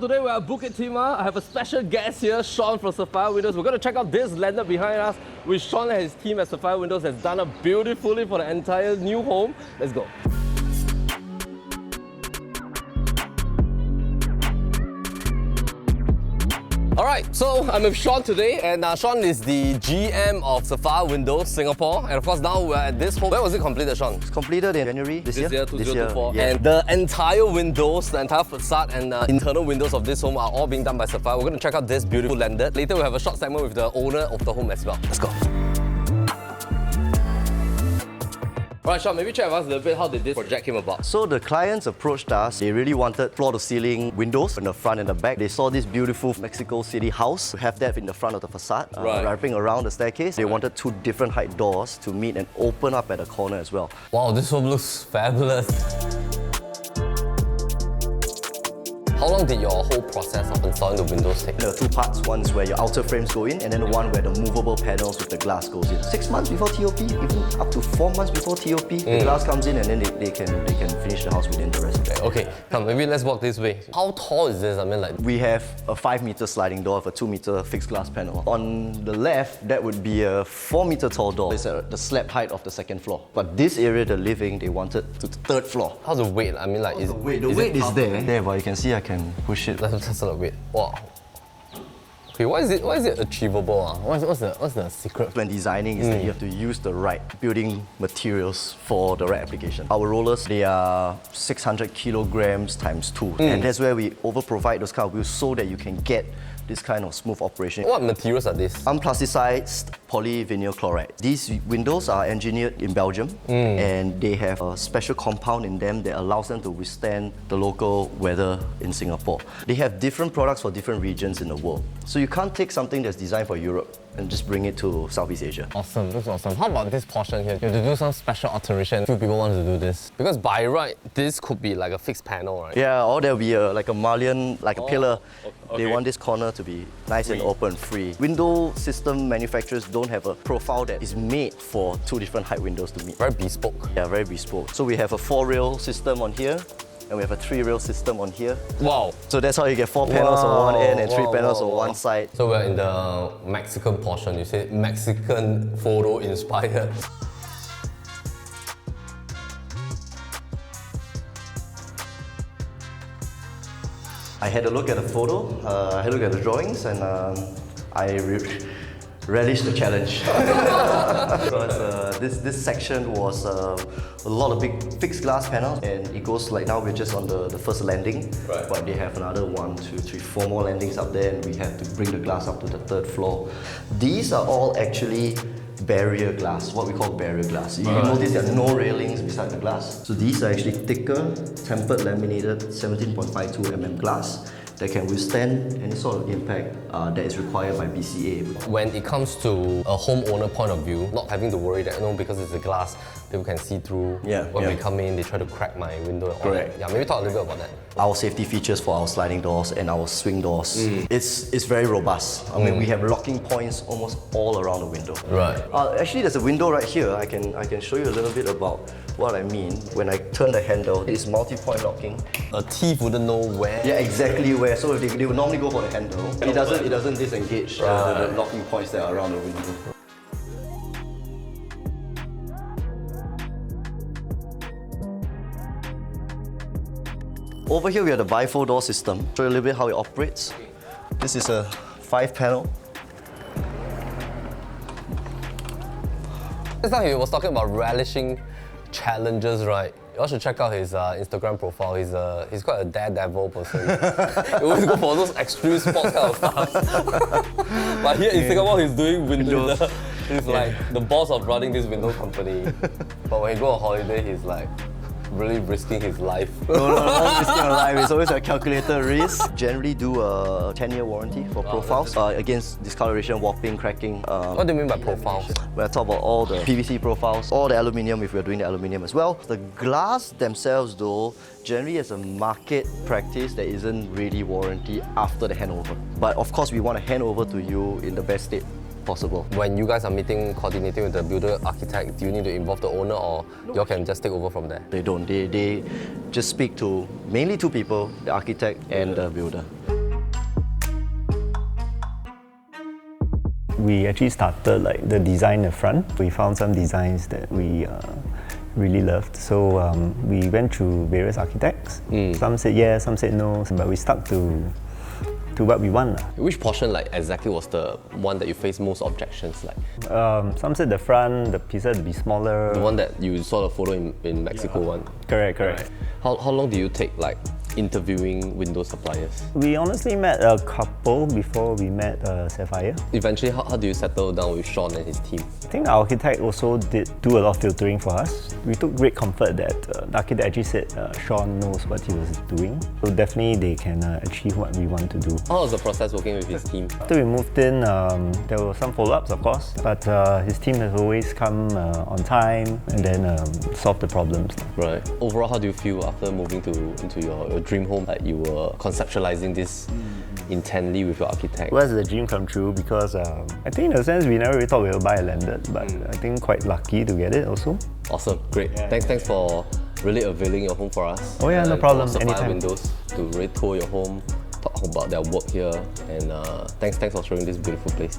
Today we're at Bukit Timah. I have a special guest here, Sean from Sapphire Windows. We're going to check out this landed behind us, which Sean and his team at Sapphire Windows has done up beautifully for the entire new home. Let's go. Alright, so I'm with Sean today, and Sean is the GM of Sapphire Windows Singapore. And of course now we're at this home. When was it completed, Sean? It's completed in January this year. 2024. Yeah. And the entire windows, the entire facade and internal windows of this home are all being done by Sapphire. We're going to check out this beautiful landed. Later we'll have a short segment with the owner of the home as well. Let's go. Alright, Sean, maybe share with us a little bit how did this project came about? So the clients approached us. They really wanted floor-to-ceiling windows in the front and the back. They saw this beautiful Mexico City house. We have that in the front of the facade, wrapping around the staircase. They wanted two different height doors to meet and open up at the corner as well. Wow, this home looks fabulous. How long did your whole process of installing the windows take? There are two parts. One is where your outer frames go in, and then one where the movable panels with the glass goes in. 6 months before TOP, even up to 4 months before TOP, the glass comes in, and then they can finish the house within the rest of it. Okay, come, maybe let's walk this way. How tall is this? I mean, like... We have a 5-meter sliding door with a 2-meter fixed glass panel. On the left, that would be a 4-meter tall door. It's the slab height of the second floor. But this area, the living, they wanted to the third floor. How's the weight? I mean, like, the weight is there, but you can see I can push it. That's a lot of weight. Wow. Okay, why is it achievable? What's the secret? When designing is that you have to use the right building materials for the right application. Our rollers, they are 600 kilograms times 2. And that's where we over-provide those kind of wheels so that you can get this kind of smooth operation. What materials are these? Unplasticised polyvinyl chloride. These windows are engineered in Belgium and they have a special compound in them that allows them to withstand the local weather in Singapore. They have different products for different regions in the world. So you can't take something that's designed for Europe and just bring it to Southeast Asia. Awesome, looks awesome. How about this portion here? You have to do some special alteration. Few people want to do this. Because by right, this could be like a fixed panel, right? Yeah, or there'll be like a mullion, like a pillar. Okay. They want this corner to be nice and open, free. Window system manufacturers don't have a profile that is made for 2 different height windows to meet. Very bespoke. Yeah, very bespoke. So we have a 4-rail system on here, and we have a 3-rail system on here. Wow. So that's how you get 4 panels on one end and 3 panels on one side. So we're in the Mexican portion. You say Mexican photo inspired. I had a look at the photo, I had a look at the drawings, and I relished the challenge. Because this section was a lot of big fixed glass panels, and it goes like now we're just on the first landing, but they have another 1, 2, 3, 4 more landings up there, and we have to bring the glass up to the 3rd floor. These are all actually barrier glass, what we call barrier glass. You notice there are no railings beside the glass. So these are actually thicker, tempered laminated 17.52mm glass that can withstand any sort of impact that is required by BCA. When it comes to a homeowner point of view, not having to worry that, because it's a glass, people can see through. When we come in, they try to crack my window. Correct. Yeah, maybe talk a little bit about that. Our safety features for our sliding doors and our swing doors, it's very robust. I mean, we have locking points almost all around the window. Right. Actually, there's a window right here. I can show you a little bit about what I mean. When I turn the handle, it's multi-point locking. A thief wouldn't know where. Yeah, exactly where. So they would normally go for the handle. It doesn't disengage the locking points that are around the window. Over here we have the bifold door system. Show you a little bit how it operates. This is a 5-panel. Just now he was talking about relishing challenges, right? You all should check out his Instagram profile. He's quite a daredevil person. He always go for those extreme sports kind of stuff. But here in Singapore, he's doing windows. He's like the boss of running this window company. But when he go on holiday, he's like really risking his life. No, not risking your life. It's always a calculated risk. Generally do a 10-year warranty for profiles against discoloration, warping, cracking. What do you mean by profiles? When I talk about all the PVC profiles, all the aluminium if we're doing the aluminium as well. The glass themselves though, generally as a market practice, there isn't really warranty after the handover. But of course we want to hand over to you in the best state possible. When you guys are coordinating with the builder architect, do you need to involve the owner, or y'all can just take over from there? They don't. They just speak to mainly 2 people, the architect and the builder. we actually started like the design in the front. We found some designs that we really loved. So we went through various architects. Some said yes, some said no, but we stuck to what we want. Which portion like exactly was the one that you faced most objections like? Some said the front, the pizza had to be smaller. The one that you saw the photo in Mexico one? Correct. Right. How long do you take like interviewing window suppliers? We honestly met a couple before we met Sapphire. Eventually, how do you settle down with Sean and his team? I think our architect also did do a lot of filtering for us. We took great comfort that the architect actually said Sean knows what he was doing. So definitely they can achieve what we want to do. How was the process working with his team? After we moved in, there were some follow-ups of course, but his team has always come on time and then solved the problems. Right. Overall, how do you feel after moving into your dream home? Like you were conceptualizing this intently with your architect? Well, it's a dream come true because I think in a sense we never really thought we would buy a landed, but I think quite lucky to get it also. Awesome, great. Thanks for really availing your home for us. Oh yeah, no problem. Sapphire Anytime. Windows to really tour your home, talk about their work here, and thanks for showing this beautiful place.